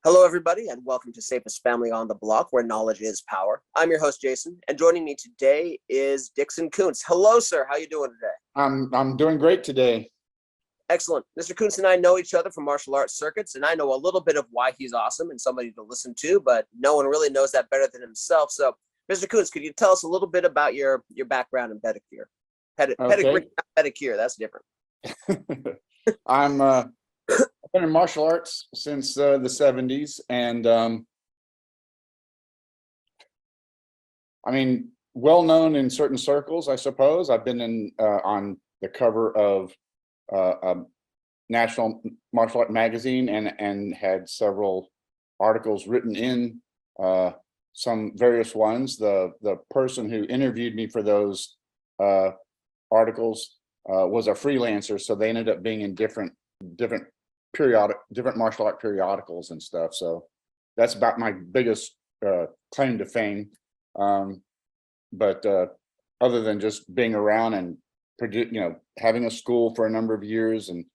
Hello, everybody, and welcome to Safest Family on the Block, where knowledge is power. I'm your host, Jason, and joining me today is Dickson Kunz. Hello, sir. How you doing today? I'm doing great today. Excellent. Mr. Kunz and I know each other from martial arts circuits, and I know a little bit of why he's awesome and somebody to listen to, but no one really knows that better than himself. So, Mr. Kunz, could you tell us a little bit about your background in pedicure? Pedigree, not pedicure. That's different. I've been in martial arts since the 70s, and well known in certain circles, I suppose. I've been in on the cover of a national martial art magazine and had several articles written in some various ones. The person who interviewed me for those articles was a freelancer, so they ended up being in different martial art periodicals and stuff. So that's about my biggest claim to fame. But other than just being around and having a school for a number of years and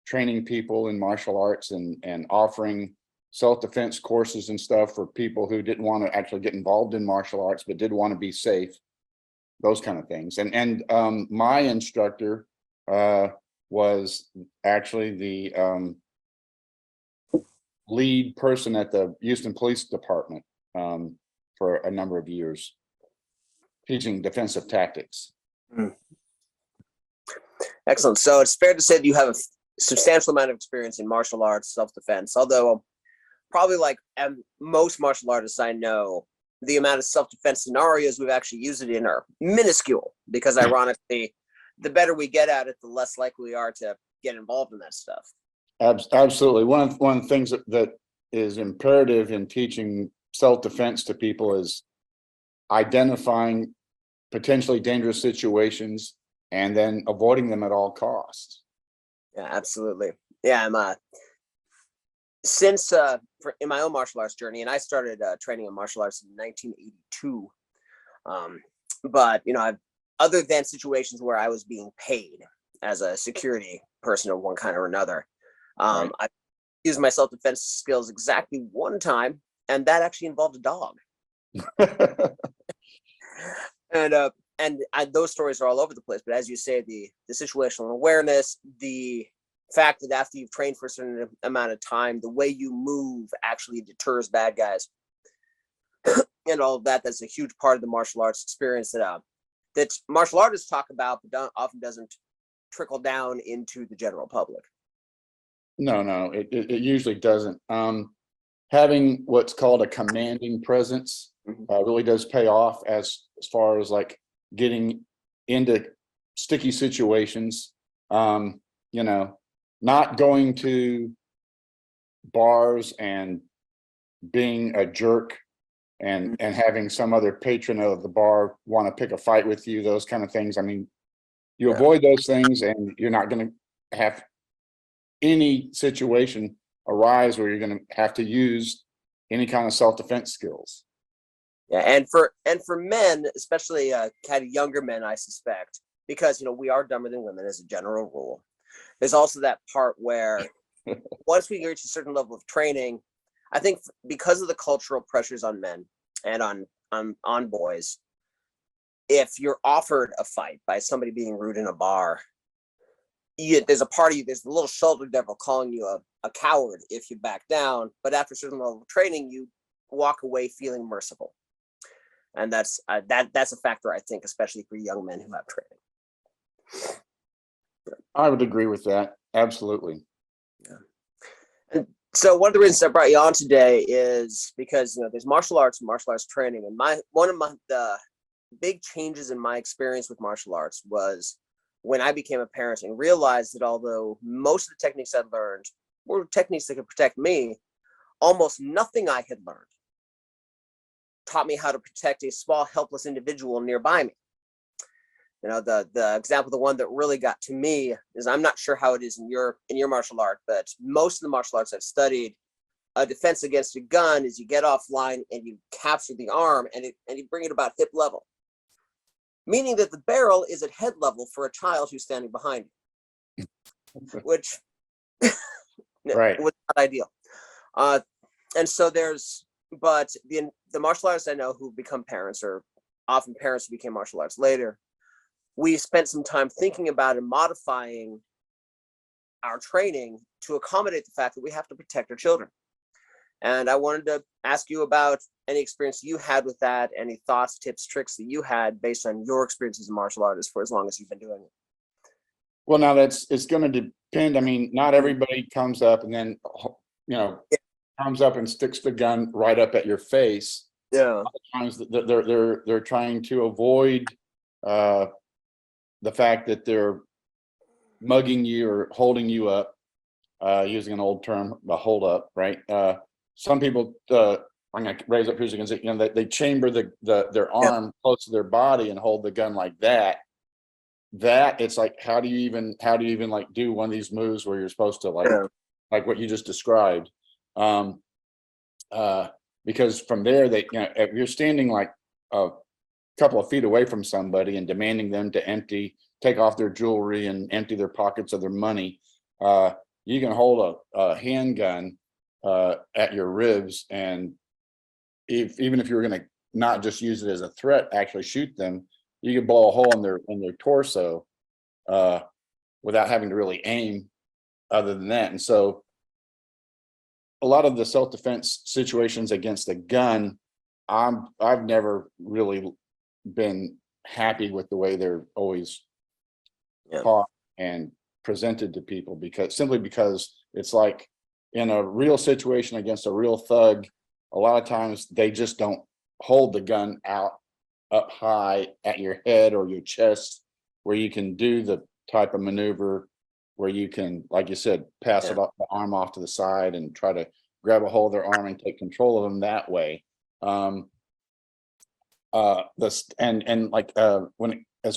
training people in martial arts and offering self-defense courses and stuff for people who didn't want to actually get involved in martial arts but did want to be safe, those kind of things. And my instructor was actually the lead person at the Houston Police Department for a number of years, teaching defensive tactics. Excellent. So it's fair to say that you have a substantial amount of experience in martial arts, self-defense, although probably like most martial artists I know, the amount of self-defense scenarios we've actually used it in are minuscule, because ironically, the better we get at it, the less likely we are to get involved in that stuff. Absolutely. One of the things that is imperative in teaching self-defense to people is identifying potentially dangerous situations and then avoiding them at all costs. Yeah, absolutely. Yeah, I'm in my own martial arts journey, and I started training in martial arts in 1982. But I've, other than situations where I was being paid as a security person of one kind or another, Right. I used my self-defense skills exactly one time, and that actually involved a dog. And those stories are all over the place. But as you say, the situational awareness, the fact that after you've trained for a certain amount of time, the way you move actually deters bad guys, and all of that's a huge part of the martial arts experience that martial artists talk about, but often doesn't trickle down into the general public. No, it usually doesn't. Having what's called a commanding presence really does pay off as far as like getting into sticky situations. Not going to bars and being a jerk and having some other patron of the bar want to pick a fight with you, those kind of things. You avoid those things, and you're not going to have any situation arise where you're going to have to use any kind of self-defense skills. Yeah, and for men, especially kind of younger men, I suspect, because we are dumber than women as a general rule. There's also that part where once we reach a certain level of training, I think because of the cultural pressures on men and on boys, if you're offered a fight by somebody being rude in a bar, there's a part of you, there's the little shoulder devil calling you a coward if you back down. But after a certain level of training, you walk away feeling merciful. And that's a factor, I think, especially for young men who have training. I would agree with that. Absolutely. Yeah. And so one of the reasons I brought you on today is because there's martial arts and martial arts training, and one of the big changes in my experience with martial arts was when I became a parent and realized that although most of the techniques I'd learned were techniques that could protect me, almost nothing I had learned taught me how to protect a small, helpless individual nearby me. The example, the one that really got to me is, I'm not sure how it is in your martial art, but most of the martial arts I've studied, a defense against a gun is you get offline and you capture the arm and you bring it about hip level, meaning that the barrel is at head level for a child who's standing behind you, which right. was not ideal. and so but the martial artists I know who become parents, or often parents who became martial arts later, we spent some time thinking about and modifying our training to accommodate the fact that we have to protect our children. And I wanted to ask you about any experience you had with that, any thoughts, tips, tricks that you had based on your experience as a martial artist for as long as you've been doing it. Well, now it's going to depend. I mean, not everybody comes up and then, comes up and sticks the gun right up at your face. Yeah. Times they're trying to avoid the fact that they're mugging you or holding you up, using an old term, the hold up, right? Some people, I'm going to raise up who's against it. They chamber their arm close to their body and hold the gun like that. That it's like, how do you even like do one of these moves where you're supposed to like what you just described? Because from there, if you're standing like a couple of feet away from somebody and demanding them to take off their jewelry and empty their pockets of their money, you can hold a handgun at your ribs, and even if you were going to not just use it as a threat, actually shoot them, you could blow a hole in their torso without having to really aim other than that. And so a lot of the self-defense situations against a gun, I've never really been happy with the way they're always taught and presented to people, because it's like in a real situation against a real thug, a lot of times they just don't hold the gun out up high at your head or your chest where you can do the type of maneuver where you can, like you said, pass it off the arm off to the side and try to grab a hold of their arm and take control of them that way. As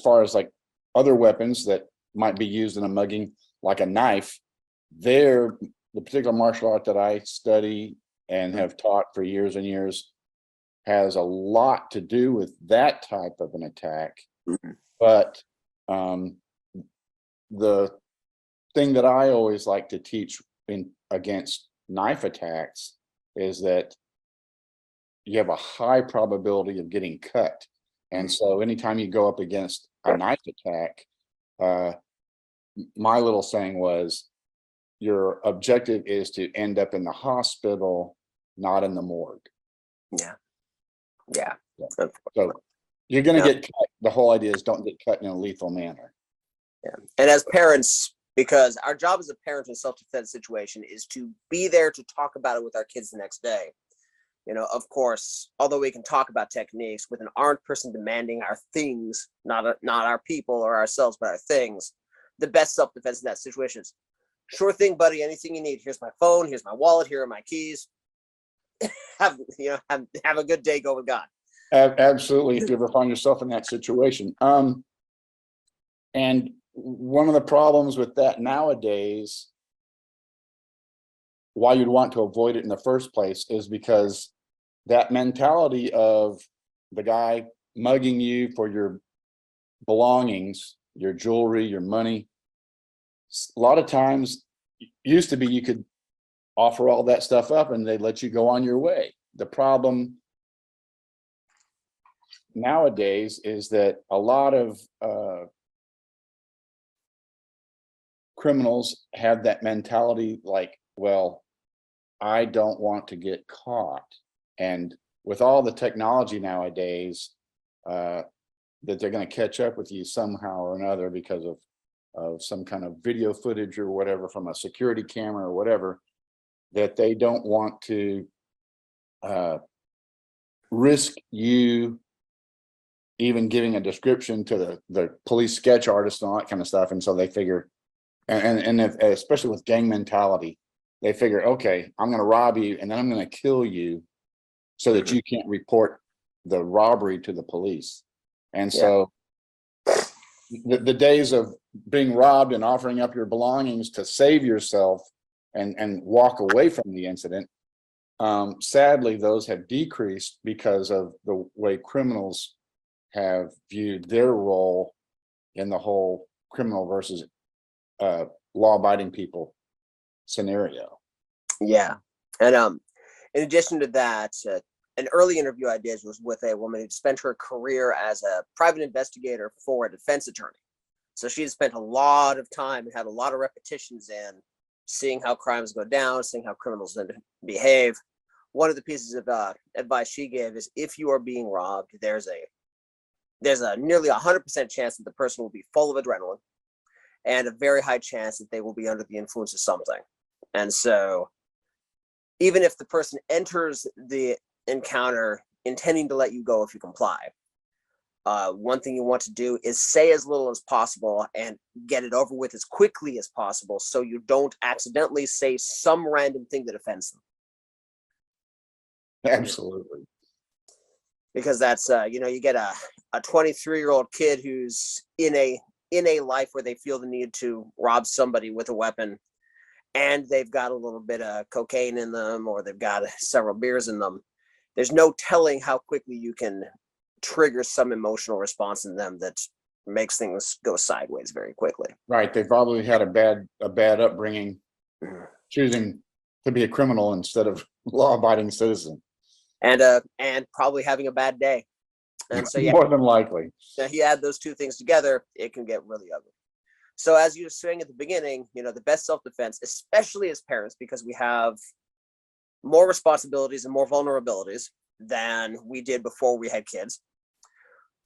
far as like other weapons that might be used in a mugging, like a knife, the particular martial art that I study and have taught for years and years has a lot to do with that type of an attack. But the thing that I always like to teach against knife attacks is that you have a high probability of getting cut. And so anytime you go up against a knife attack, my little saying was, your objective is to end up in the hospital, not in the morgue. Yeah. So you're going to get cut. The whole idea is don't get cut in a lethal manner. Yeah. And as parents, because our job as a parent in a self-defense situation is to be there to talk about it with our kids the next day. Of course, although we can talk about techniques, with an armed person demanding our things, not our people or ourselves, but our things, the best self-defense in that situation is, sure thing, buddy, anything you need. Here's my phone, here's my wallet, here are my keys. Have a good day, go with God. Absolutely, if you ever find yourself in that situation. And one of the problems with that nowadays, why you'd want to avoid it in the first place, is because that mentality of the guy mugging you for your belongings, your jewelry, your money, a lot of times used to be you could offer all that stuff up and they'd let you go on your way. The problem nowadays is that a lot of criminals have that mentality, like, well, I don't want to get caught. And with all the technology nowadays, that they're going to catch up with you somehow or another because of some kind of video footage or whatever from a security camera or whatever, that they don't want to risk you even giving a description to the police sketch artist and all that kind of stuff. And so they figure, especially with gang mentality, they figure, okay, I'm going to rob you and then I'm going to kill you so that you can't report the robbery to the police. And so the days of being robbed and offering up your belongings to save yourself and walk away from the incident, sadly, those have decreased because of the way criminals have viewed their role in the whole criminal versus law-abiding people scenario. Yeah. And In addition to that, an early interview I did was with a woman who'd spent her career as a private investigator for a defense attorney. So she had spent a lot of time and had a lot of repetitions in seeing how crimes go down, seeing how criminals behave. One of the pieces of advice she gave is, if you are being robbed, there's a nearly 100% chance that the person will be full of adrenaline, and a very high chance that they will be under the influence of something. And so even if the person enters the encounter intending to let you go if you comply, one thing you want to do is say as little as possible and get it over with as quickly as possible, so you don't accidentally say some random thing that offends them. Absolutely. Because that's you get a 23-year-old kid who's in a life where they feel the need to rob somebody with a weapon, and they've got a little bit of cocaine in them, or they've got several beers in them. There's no telling how quickly you can trigger some emotional response in them that makes things go sideways very quickly. Right. They probably had a bad upbringing, choosing to be a criminal instead of law-abiding citizen. And probably having a bad day. And so More than likely. you add those two things together, it can get really ugly. So as you were saying at the beginning, the best self-defense, especially as parents, because we have more responsibilities and more vulnerabilities than we did before we had kids.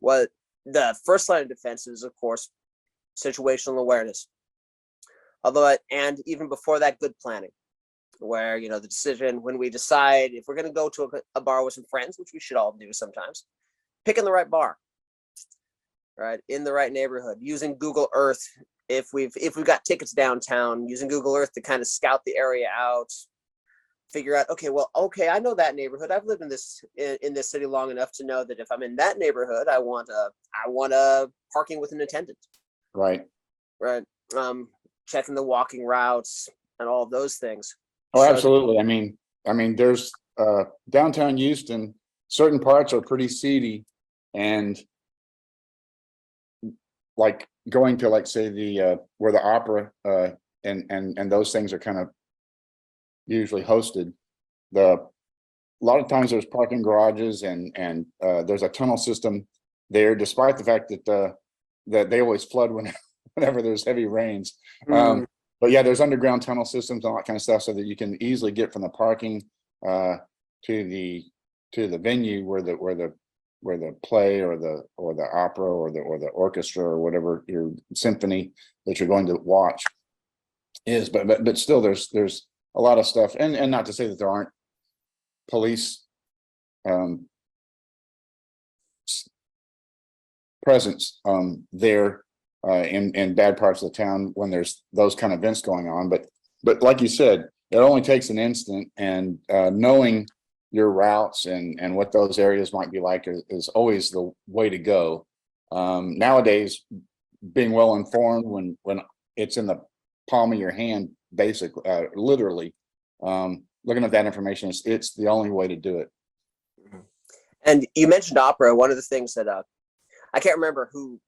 What the first line of defense is, of course, situational awareness. And even before that, good planning, where, the decision when we decide if we're going to go to a bar with some friends, which we should all do sometimes, picking the right bar, right, in the right neighborhood, using Google Earth. If we've got tickets downtown, using Google Earth to kind of scout the area out, figure out, okay, I know that neighborhood. I've lived in this city long enough to know that if I'm in that neighborhood, I want a parking with an attendant. Right. Checking the walking routes and all of those things. Oh, absolutely. I mean, there's downtown Houston, certain parts are pretty seedy, and like going to, like, say, the where the opera and those things are kind of usually hosted. A lot of times there's parking garages and there's a tunnel system there, despite the fact that they always flood whenever there's heavy rains. But yeah, there's underground tunnel systems and all that kind of stuff, so that you can easily get from the parking to the venue where the play or the opera or the orchestra or whatever your symphony that you're going to watch is. But still, there's a lot of stuff, and not to say that there aren't police presence there in bad parts of the town when there's those kind of events going on. But like you said, it only takes an instant, and knowing your routes and what those areas might be like is always the way to go. Nowadays, being well informed when it's in the palm of your hand, basically, literally, looking at that information, it's the only way to do it. And you mentioned opera. One of the things that I can't remember who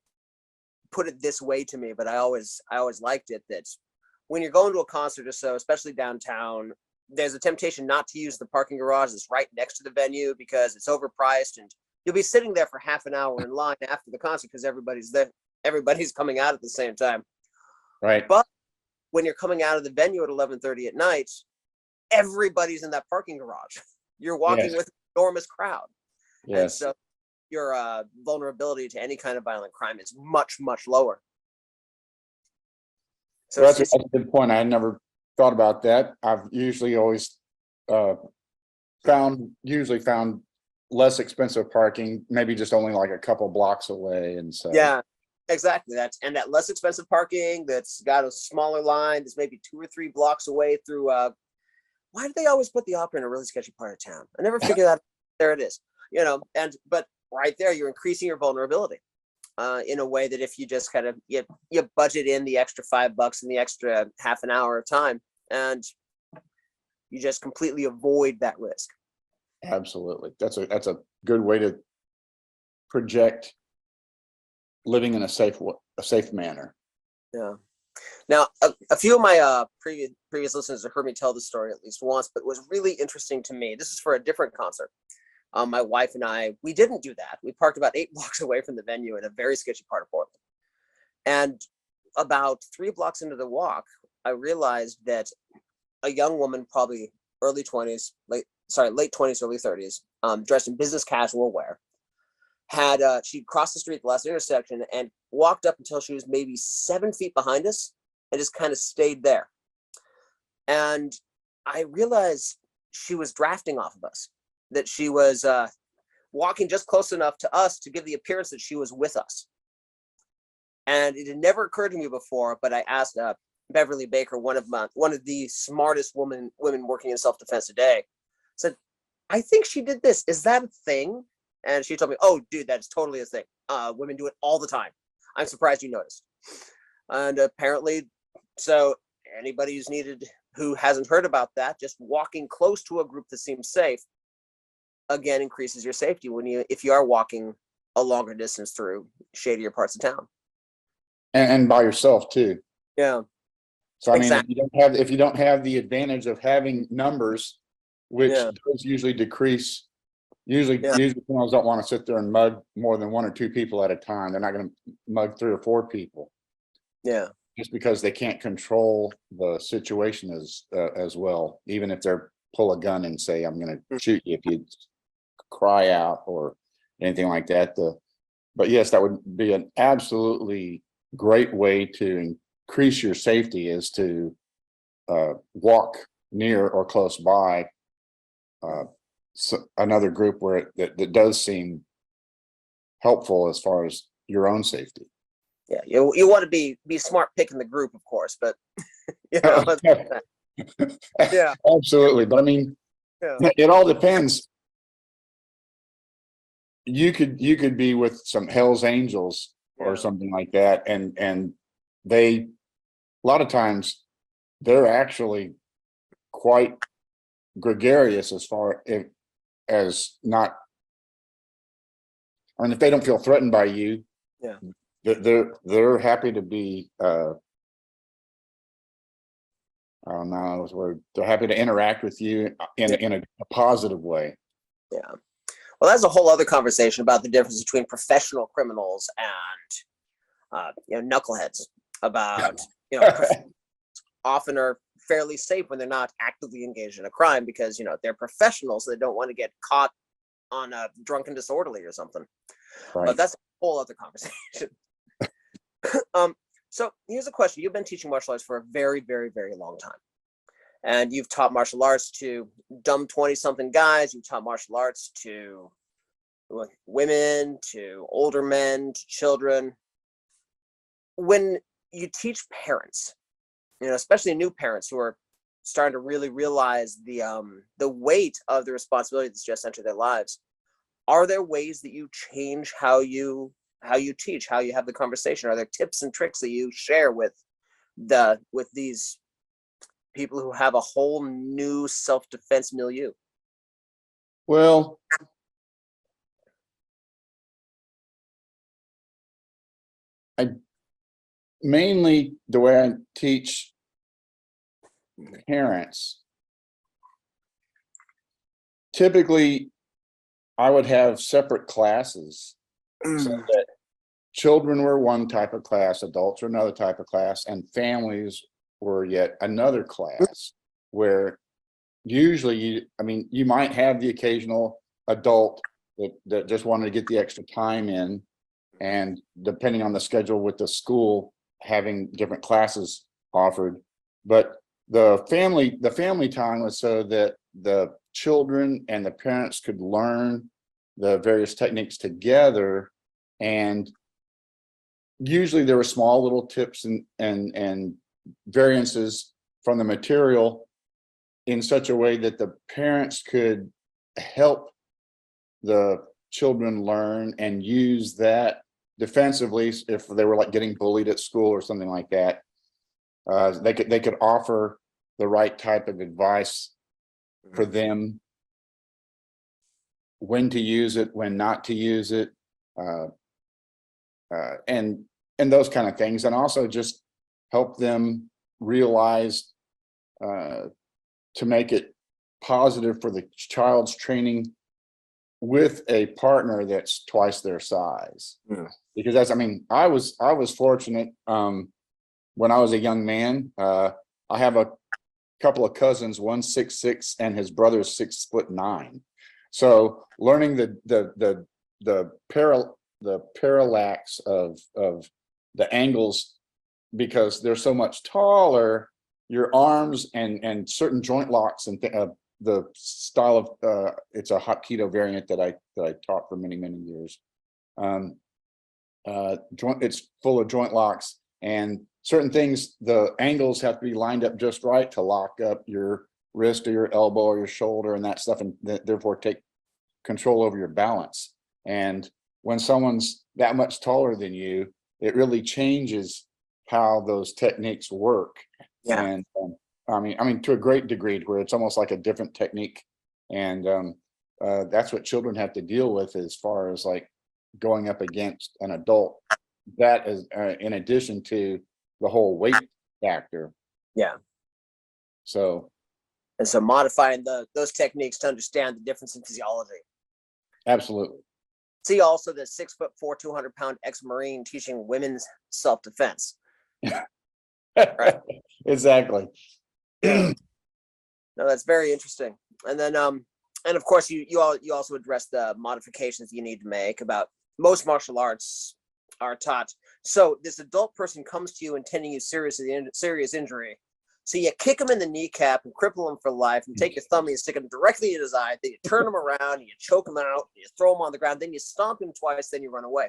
put it this way to me, but I always liked it, that when you're going to a concert or so, especially downtown, there's a temptation not to use the parking garage that's right next to the venue because it's overpriced, and you'll be sitting there for half an hour in line after the concert because everybody's there, everybody's coming out at the same time. Right. But when you're coming out of the venue at 11:30 at night, everybody's in that parking garage. You're walking with an enormous crowd. Yes. And so your vulnerability to any kind of violent crime is much, much lower. So that's a good point. I had never thought about that. I've usually always found less expensive parking, maybe just only like a couple blocks away. And so yeah, exactly. That less expensive parking that's got a smaller line that's maybe 2 or 3 blocks away through why do they always put the opera in a really sketchy part of town? I never figured that. There it is. But right there, you're increasing your vulnerability in a way that if you just kind of you budget in the extra $5 and the extra half an hour of time, and you just completely avoid that risk. Absolutely. That's a good way to project living in a safe manner. Yeah. Now, a few of my previous listeners have heard me tell this story at least once, but it was really interesting to me. This is for a different concert. My wife and I, we didn't do that. We parked about 8 blocks away from the venue in a very sketchy part of Portland. And about 3 blocks into the walk, I realized that a young woman, probably early 20s, late 20s, early 30s, dressed in business casual wear, had she crossed the street at the last intersection and walked up until she was maybe 7 feet behind us and just kind of stayed there. And I realized she was drafting off of us, that she was walking just close enough to us to give the appearance that she was with us. And it had never occurred to me before, but I asked Beverly Baker, one of the smartest women working in self-defense today, said, I think she did this. Is that a thing? And she told me, oh, dude, that's totally a thing. Women do it all the time. I'm surprised you noticed. And apparently, so anybody who hasn't heard about that, just walking close to a group that seems safe, again, increases your safety if you are walking a longer distance through shadier parts of town. And by yourself too. Yeah. So I mean, exactly. if you don't have the advantage of having numbers, which does usually decrease. Usually criminals don't want to sit there and mug more than 1 or 2 people at a time. They're not going to mug 3 or 4 people. Yeah. Just because they can't control the situation as well. Even if they're pull a gun and say, I'm going to shoot you if you cry out or anything like that. But yes, that would be an absolutely great way to increase your safety, is to walk near or close by another group where that does seem helpful as far as your own safety. Yeah, you want to be smart picking the group, of course, but yeah. Absolutely. But I mean, it all depends. You could be with some Hell's Angels or something like that, and they, a lot of times they're actually quite gregarious as far as not, and if they don't feel threatened by you, they're happy to be I don't know this word, they're happy to interact with you in a positive way. Yeah. Well, that's a whole other conversation about the difference between professional criminals and knuckleheads. About often are fairly safe when they're not actively engaged in a crime because they're professionals, so they don't want to get caught on a drunken disorderly or something. Right. But that's a whole other conversation. So here's a question. You've been teaching martial arts for a very, very, very long time. And you've taught martial arts to dumb 20-something guys. You've taught martial arts to women, to older men, to children. When you teach parents, especially new parents who are starting to really realize the weight of the responsibility that's just entered their lives, are there ways that you change how you teach, how you have the conversation? Are there tips and tricks that you share with these people who have a whole new self-defense milieu? Well, mainly the way I teach parents, typically I would have separate classes so that children were one type of class, adults were another type of class, and families were yet another class, where usually you might have the occasional adult that just wanted to get the extra time in, and depending on the schedule with the school, having different classes offered. But the family time was so that the children and the parents could learn the various techniques together, and usually there were small little tips and variances from the material in such a way that the parents could help the children learn and use that defensively if they were like getting bullied at school or something like that. They could offer the right type of advice for them, when to use it, when not to use it, and those kind of things. And also just help them realize to make it positive for the child's training with a partner that's twice their size. Mm. Because that's, I mean, I was fortunate when I was a young man. I have a couple of cousins, one 6'6" and his brother's 6'9". So learning the parallax of the angles, because they're so much taller, your arms and certain joint locks and the style of it's a Hapkido variant that I taught for many years. It's full of joint locks, and certain things, the angles have to be lined up just right to lock up your wrist or your elbow or your shoulder and that stuff, and therefore take control over your balance. And when someone's that much taller than you, it really changes how those techniques work. Yeah. And I mean, to a great degree, where it's almost like a different technique. And that's what children have to deal with as far as like going up against an adult. That is in addition to the whole weight factor. Yeah. So. And so modifying those techniques to understand the difference in physiology. Absolutely. See also the 6'4", 200-pound ex-Marine teaching women's self-defense. Right. Exactly. Yeah. No, that's very interesting. And then and of course you also address the modifications you need to make. About most martial arts are taught. So this adult person comes to you intending you serious injury. So you kick him in the kneecap and cripple him for life, and take your thumb and you stick him directly in his eye. Then you turn him around and you choke him out, and you throw him on the ground. Then you stomp him twice. Then you run away.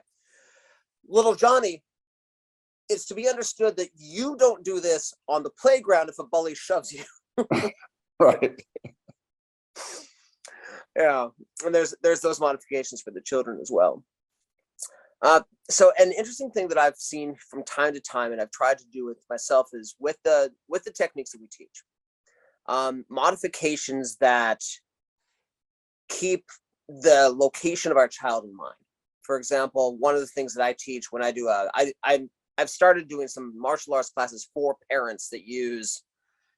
Little Johnny, it's to be understood that you don't do this on the playground if a bully shoves you. Right. Yeah, and there's those modifications for the children as well. So an interesting thing that I've seen from time to time, and I've tried to do with myself, is with the techniques that we teach, modifications that keep the location of our child in mind. For example, one of the things that I teach when I do I've started doing some martial arts classes for parents that use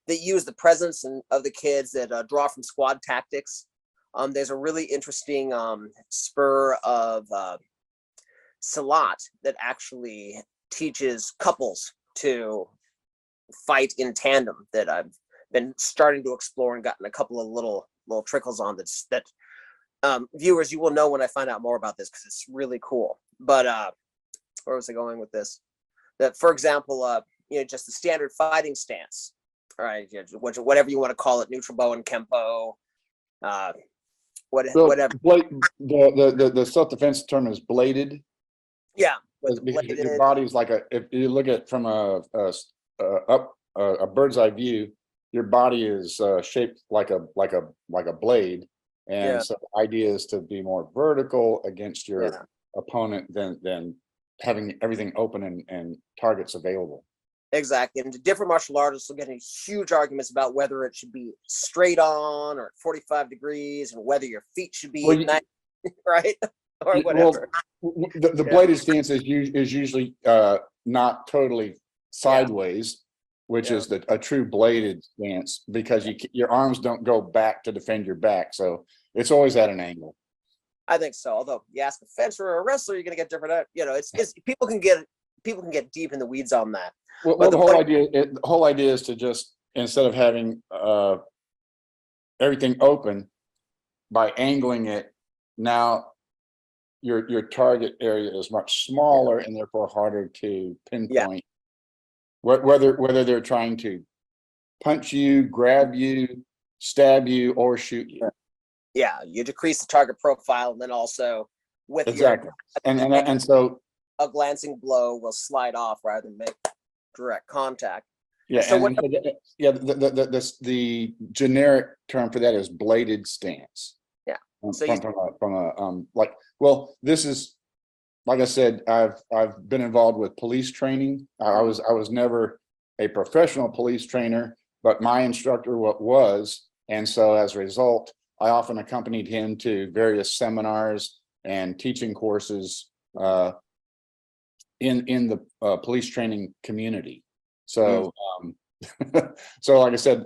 the presence of the kids, that draw from squad tactics. There's a really interesting spur of Salat that actually teaches couples to fight in tandem, that I've been starting to explore and gotten a couple of little trickles on that viewers, you will know when I find out more about this, because it's really cool. But where was I going with this? That, for example, just the standard fighting stance, all right, whatever you want to call it, neutral bow and kempo, whatever. The self-defense term is bladed. Yeah, because your body's like if you look at it from a bird's eye view, your body is shaped like a blade, and so the idea is to be more vertical against your opponent than having everything open and targets available. Exactly. And different martial artists will get into huge arguments about whether it should be straight on or at 45 degrees, and whether your feet should be right, or whatever. Well, the bladed stance is usually not totally sideways, which is a true bladed stance, because your arms don't go back to defend your back, so it's always at an angle. I think so. Although you ask a fencer or a wrestler, you're going to get different. It's people can get deep in the weeds on that. Well, the whole idea is to just, instead of having everything open, by angling it, now your target area is much smaller and therefore harder to pinpoint. Whether they're trying to punch you, grab you, stab you, or shoot you. Yeah, you decrease the target profile, and then also with and so a glancing blow will slide off rather than make direct contact. Yeah, so the generic term for that is bladed stance. Yeah. So this is, like I said, I've been involved with police training. I was never a professional police trainer, but my instructor was, and so as a result, I often accompanied him to various seminars and teaching courses in the police training community. So, so like I said,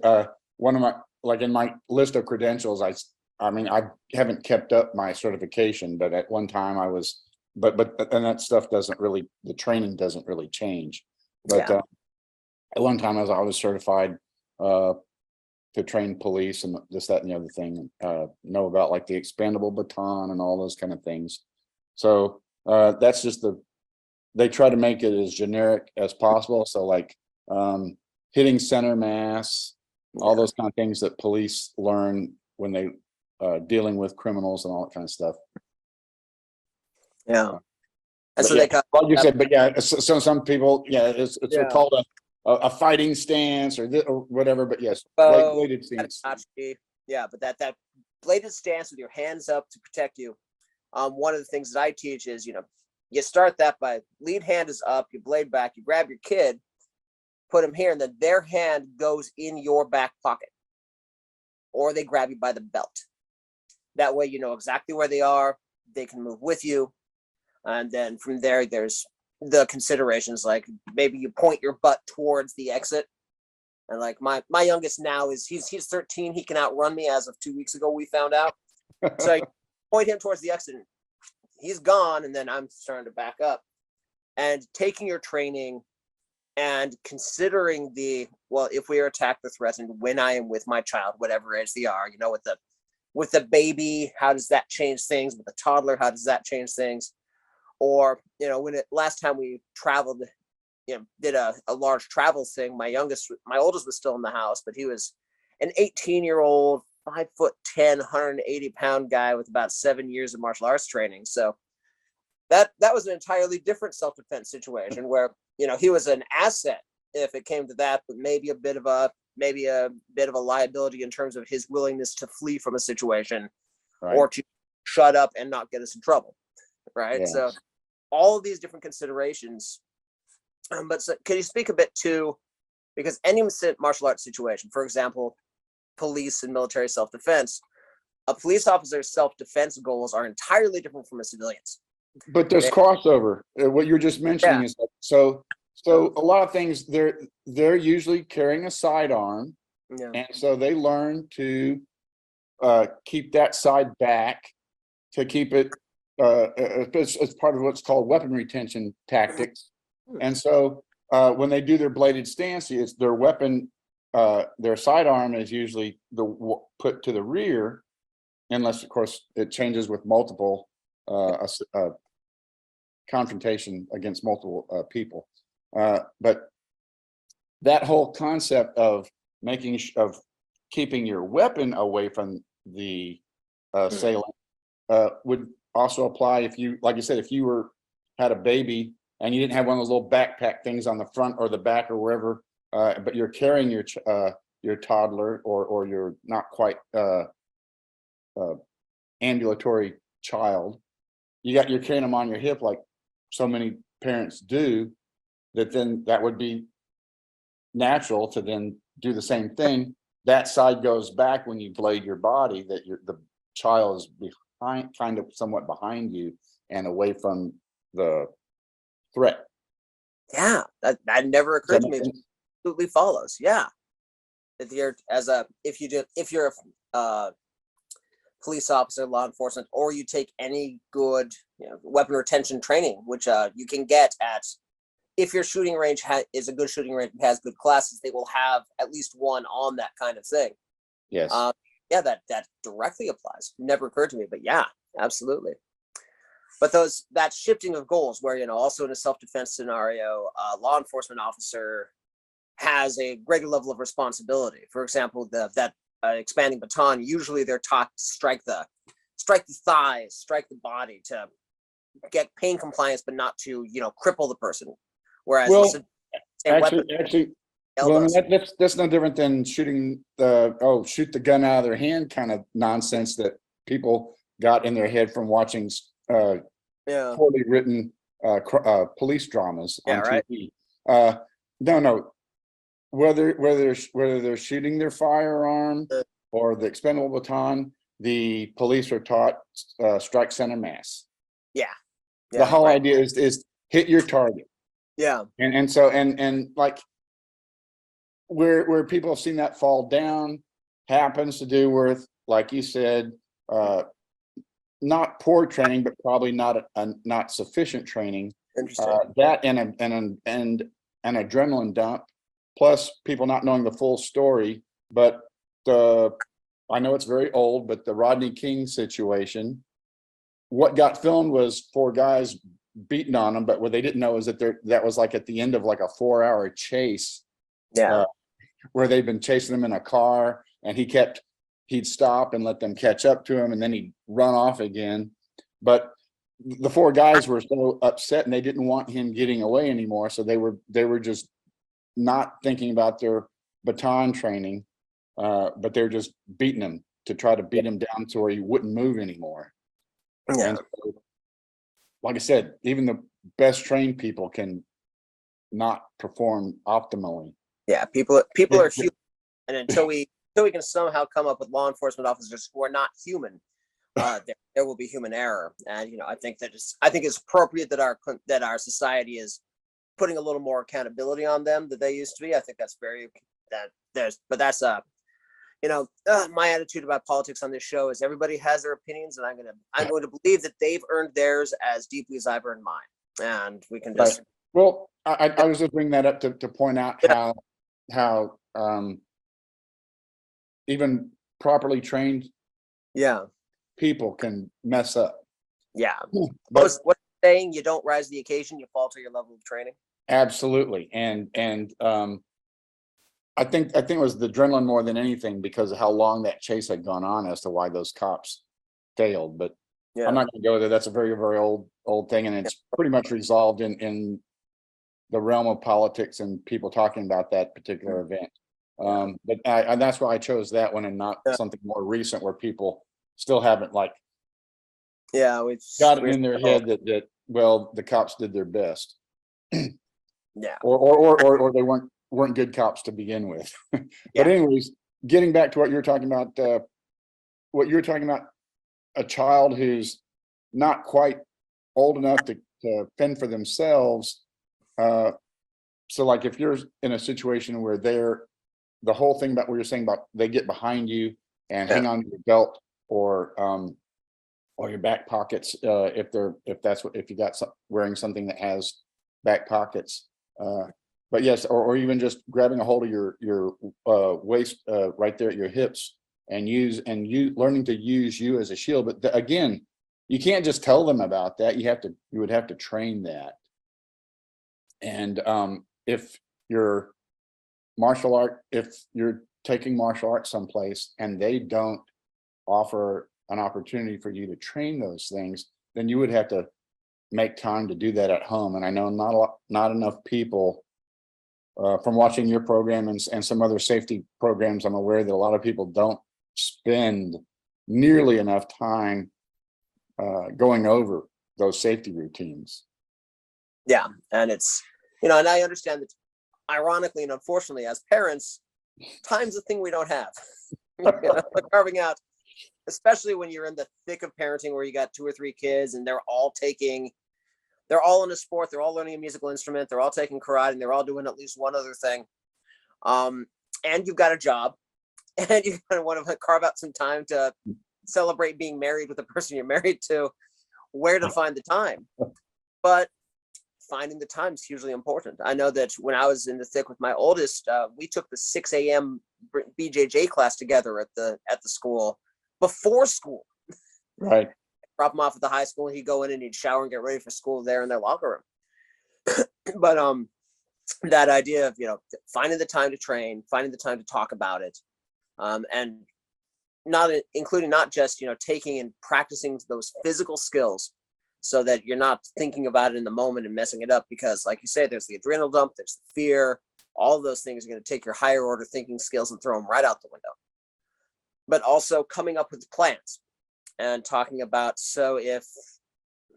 one of my, like in my list of credentials, I mean, I haven't kept up my certification, but at one time I was, and that stuff doesn't really, the training doesn't really change. But Yeah. at one time I was certified to train police and this, that, and the other thing, know about like the expandable baton and all those kind of things. So that's just they try to make it as generic as possible. So like hitting center mass, all those kind of things that police learn when they dealing with criminals and all that kind of stuff. Yeah. That's But what yeah, they call like you said, but yeah, so some people, it's called a fighting stance or whatever. But yes, bladed stance. Yeah, but that bladed stance with your hands up to protect you. One of the things that I teach is, you start that by lead hand is up, you blade back, you grab your kid, put him here, and then their hand goes in your back pocket, or they grab you by the belt. That way, you know exactly where they are. They can move with you. And then from there, there's the considerations, like maybe you point your butt towards the exit. And like my youngest now he's 13. He can outrun me as of 2 weeks ago, we found out. So you point him towards the exit. He's gone. And then I'm starting to back up and taking your training and considering if we are attacked or threatened when I am with my child, whatever age they are, with the baby, how does that change things? With the toddler, how does that change things? Or, last time we traveled, did a large travel thing, my oldest was still in the house, but he was an 18-year-old, 5'10", 180-pound guy with about 7 years of martial arts training. So that was an entirely different self-defense situation where, he was an asset if it came to that, but maybe a bit of a liability in terms of his willingness to flee from a situation, right, or to shut up and not get us in trouble. Right. Yes. So all of these different considerations. But can you speak a bit to, because any martial arts situation, for example, police and military self-defense, a police officer's self-defense goals are entirely different from a civilian's. But there's crossover. What you're just mentioning is so a lot of things they're usually carrying a sidearm, and so they learn to keep that side back to keep it as part of what's called weapon retention tactics. And so when they do their bladed stance, it's their weapon, their sidearm is usually put to the rear, unless of course it changes with multiple confrontation against multiple people. But that whole concept of keeping your weapon away from the assailant would also apply if you, like you said, if you had a baby and you didn't have one of those little backpack things on the front or the back or wherever, but you're carrying your toddler or your not quite ambulatory child, you're carrying them on your hip like so many parents do, that would be natural to then do the same thing. That side goes back when you blade your body, that the child is behind, kind of somewhat behind you and away from the threat. Yeah, that never occurred to me. It absolutely follows. Yeah, if you're a police officer, law enforcement, or you take any good weapon retention training, which you can get at, if your shooting range is a good shooting range and has good classes, they will have at least one on that kind of thing. Yes. That directly applies. Never occurred to me, but yeah, absolutely. But that shifting of goals, where also in a self-defense scenario, a law enforcement officer has a greater level of responsibility. For example, that expanding baton, usually they're taught to strike the thighs, strike the body to get pain compliance, but not to cripple the person. Whereas actually, well, that's no different than shooting shoot the gun out of their hand kind of nonsense that people got in their head from watching poorly written police dramas on TV. No, whether they're shooting their firearm or the expendable baton, the police are taught strike center mass. The whole idea is hit your target. Yeah. And so like where people have seen that fall down happens to do with, like you said, not poor training, but probably not sufficient training. Interesting. That and an adrenaline dump, plus people not knowing the full story. But I know it's very old, but the Rodney King situation, what got filmed was 4 guys beating on them, but what they didn't know is that that was like at the end of like a 4-hour chase. Yeah. Where they've been chasing him in a car, and he'd stop and let them catch up to him, and then he'd run off again. But the 4 guys were so upset, and they didn't want him getting away anymore, so they were just not thinking about their baton training, but they were just beating him to try to beat him down to where he wouldn't move anymore. Yeah. And so, like I said, even the best trained people can not perform optimally. Yeah. People are human, and until we can somehow come up with law enforcement officers who are not human, there will be human error. And I think it's appropriate that our society is putting a little more accountability on them than they used to be. I think that's my attitude about politics on this show is everybody has their opinions, and I'm going to believe that they've earned theirs as deeply as I've earned mine, and we can just. Right. Well, I was just bringing that up to point out how even properly trained people can mess up. Yeah. But What's saying? You don't rise to the occasion, you falter your level of training. absolutely. And I think it was the adrenaline more than anything, because of how long that chase had gone on, as to why those cops failed. But I'm not going to go there. That's a very, very old thing, and it's pretty much resolved in the realm of politics and people talking about that particular event. But and that's why I chose that one, and not something more recent where people still haven't got it in their head that well, the cops did their best. Yeah. Or they weren't good cops to begin with. But anyways, getting back to what you're talking about, a child who's not quite old enough to fend for themselves. So like if you're in a situation where the whole thing about what you're saying about they get behind you and hang on to your belt or your back pockets, if you got wearing something that has back pockets, but yes, or even just grabbing a hold of your waist right there at your hips, and learning to use you as a shield. But again, you can't just tell them about that. You would have to train that. And if you're taking martial arts someplace and they don't offer an opportunity for you to train those things, then you would have to make time to do that at home. And I know not enough people, from watching your program and some other safety programs, I'm aware that a lot of people don't spend nearly enough time going over those safety routines. Yeah, and it's and I understand that, ironically and unfortunately, as parents, time's a thing we don't have. Carving out, especially when you're in the thick of parenting, where you got 2 or 3 kids and they're all in a sport, they're all learning a musical instrument, they're all taking karate, and they're all doing at least one other thing. And you've got a job, and you kind of want to carve out some time to celebrate being married with the person you're married to. Where to find the time? But finding the time is hugely important. I know that when I was in the thick with my oldest, we took the 6 a.m. BJJ class together at the school before school. Right. Drop him off at the high school, and he'd go in and he'd shower and get ready for school there in their locker room. But that idea of finding the time to train, finding the time to talk about it, and not just taking and practicing those physical skills, so that you're not thinking about it in the moment and messing it up. Because, like you say, there's the adrenal dump, there's the fear. All of those things are going to take your higher order thinking skills and throw them right out the window. But also coming up with plans and talking about, so if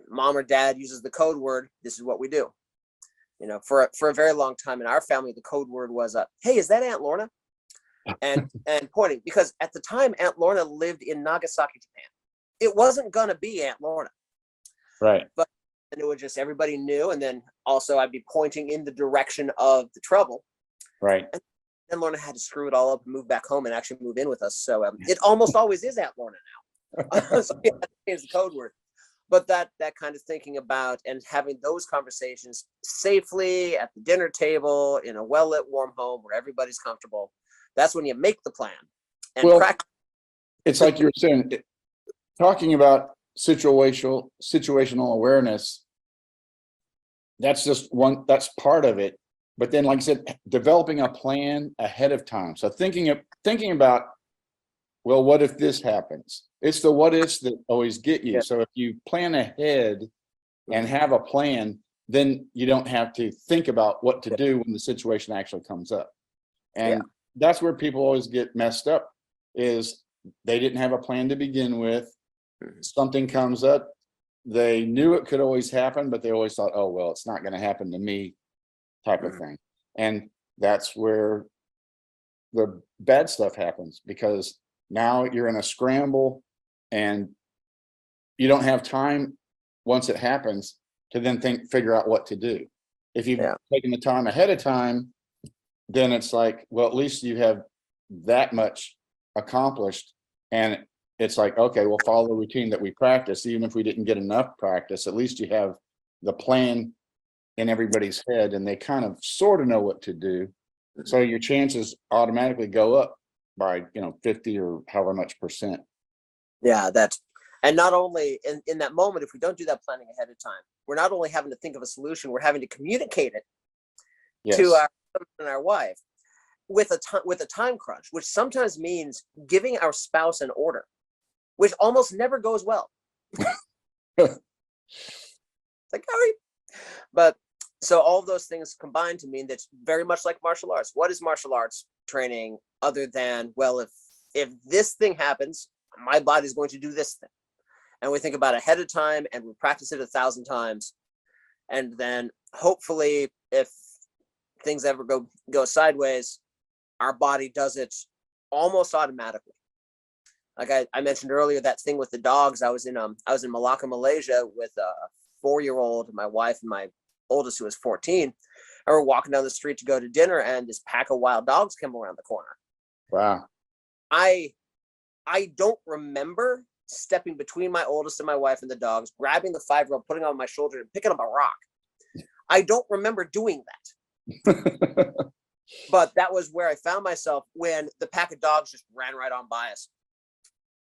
mom or dad uses the code word, this is what we do. For a very long time in our family, the code word was, hey, is that Aunt Lorna? And pointing, because at the time Aunt Lorna lived in Nagasaki, Japan. It wasn't going to be Aunt Lorna. Right. But and it was just, everybody knew. And then also I'd be pointing in the direction of the trouble. Right. then Lorna had to screw it all up and move back home and actually move in with us. So it almost always is Aunt Lorna now. So we had to change the code word. But that kind of thinking about and having those conversations safely at the dinner table in a well-lit, warm home where everybody's comfortable, that's when you make the plan and Well, practice. it's like you were saying, talking about situational awareness. That's just one, that's part of it. But then, like I said, developing a plan ahead of time. So thinking about, well, what if this happens? It's the what ifs that always get you. Yeah. So if you plan ahead and have a plan, then you don't have to think about what to do when the situation actually comes up. And that's where people always get messed up, is they didn't have a plan to begin with. Something comes up, they knew it could always happen, but they always thought, oh, well, it's not going to happen to me, type of thing. And that's where the bad stuff happens, because now you're in a scramble and you don't have time once it happens to then figure out what to do. If you've taken the time ahead of time, then it's like, well, at least you have that much accomplished. And it's like, okay, we'll follow the routine that we practice. Even if we didn't get enough practice, at least you have the plan in everybody's head and they kind of sort of know what to do. So your chances automatically go up by, 50 or however much percent. Yeah, and not only in that moment, if we don't do that planning ahead of time, we're not only having to think of a solution, we're having to communicate it to our husband and our wife with a time crunch, which sometimes means giving our spouse an order, which almost never goes well. It's like, all right. But so all of those things combine to mean that's very much like martial arts. What is martial arts training other than, well, if this thing happens, my body's going to do this thing. And we think about it ahead of time and we practice it 1,000 times. And then hopefully if things ever go sideways, our body does it almost automatically. Like I mentioned earlier, that thing with the dogs. I was in Malacca, Malaysia with a 4-year-old, my wife, and my oldest, who was 14. And we're walking down the street to go to dinner, and this pack of wild dogs came around the corner. Wow. I don't remember stepping between my oldest and my wife and the dogs, grabbing the 5-year-old, putting it on my shoulder, and picking up a rock. I don't remember doing that. But that was where I found myself when the pack of dogs just ran right on by us.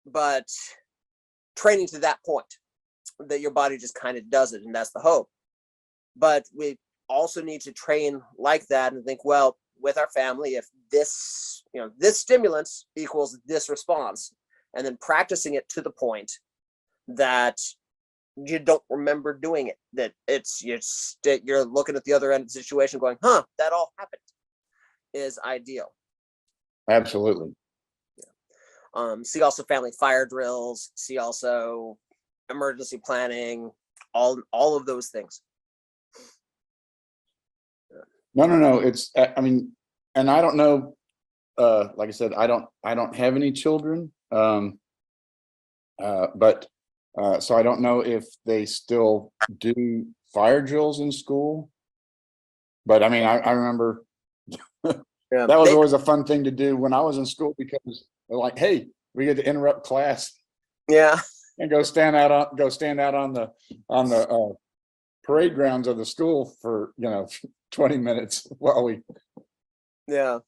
But training to that point, that your body just kind of does it, and that's the hope. But we also need to train like that and think, well, with our family, if this, this stimulus equals this response, and then practicing it to the point that you don't remember doing it, that you're looking at the other end of the situation going, that all happened, is ideal. Absolutely. See also family fire drills, see also emergency planning, all of those things. No. It's, and I don't know, like I said, I don't have any children. But so I don't know if they still do fire drills in school. But I remember that was always a fun thing to do when I was in school, because they're like, hey, we get to interrupt class. Yeah. And go stand out on the parade grounds of the school for 20 minutes while we. Yeah.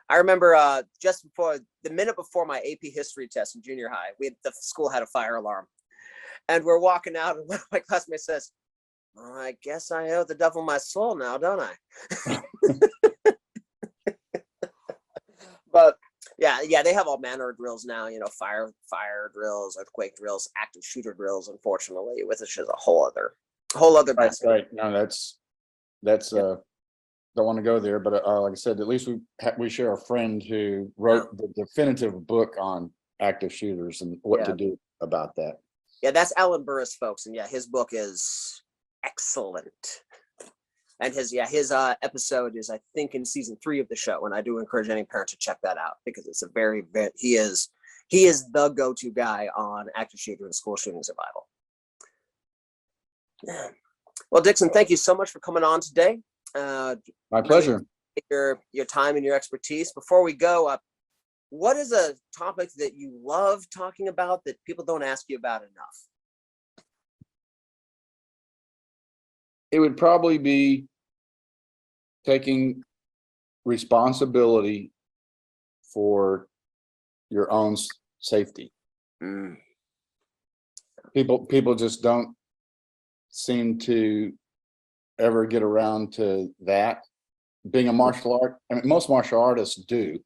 I remember just before the minute before my AP history test in junior high, the school had a fire alarm, and we're walking out, and one of my classmates says, well, I guess I owe the devil my soul now, don't I? But yeah, they have all manner of drills now, fire drills, earthquake drills, active shooter drills, unfortunately, with which is a whole other basket. Right. No, that's don't want to go there, but like I said, at least we share a friend who wrote the definitive book on active shooters and what to do about that. Yeah, that's Alan Burris, folks, and his book is excellent. And his episode is, I think, in season 3 of the show, and I do encourage any parent to check that out, because it's a very he is the go-to guy on active shooter and school shooting survival. Well, Dickson, thank you so much for coming on today. My pleasure. your time and your expertise. Before we go, what is a topic that you love talking about that people don't ask you about enough? It would probably be taking responsibility for your own safety. Mm. People just don't seem to ever get around to that. Being a martial art, I mean, most martial artists do,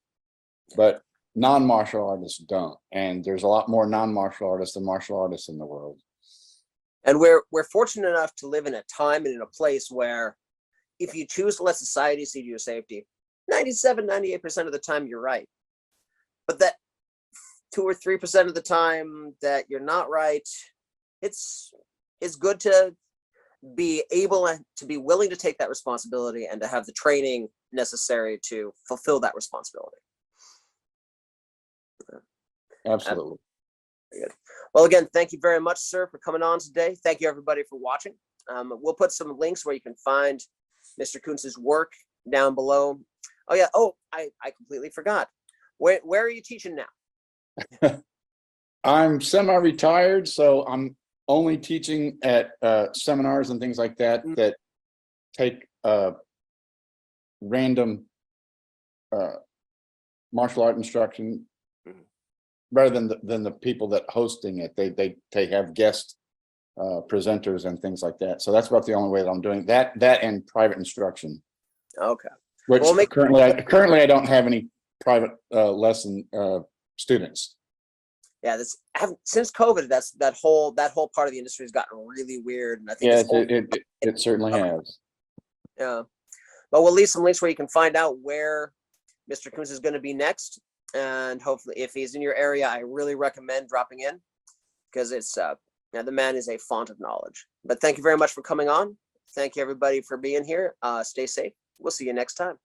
but non-martial artists don't. And there's a lot more non-martial artists than martial artists in the world. And we're fortunate enough to live in a time and in a place where if you choose to let society see to your safety, 97-98% of the time you're right. But that 2 or 3% of the time that you're not right, it's good to be able to be willing to take that responsibility and to have the training necessary to fulfill that responsibility. Absolutely. Very good. Well, again, thank you very much, sir, for coming on today. Thank you, everybody, for watching. We'll put some links where you can find Mr. Kunz's work down below. Oh, yeah. Oh, I completely forgot. Where are you teaching now? I'm semi-retired, so I'm only teaching at seminars and things like that that take random martial art instruction rather than the people that hosting it. They have guest presenters and things like that. So that's about the only way that I'm doing that and private instruction. Okay. Which Well, currently I don't have any private lesson students. Yeah, since COVID, that whole part of the industry has gotten really weird, and I think it certainly has. Yeah, but we'll leave some links where you can find out where Mr. Kunz is going to be next, and hopefully, if he's in your area, I really recommend dropping in because it's the man is a font of knowledge. But thank you very much for coming on. Thank you everybody for being here. Stay safe. We'll see you next time.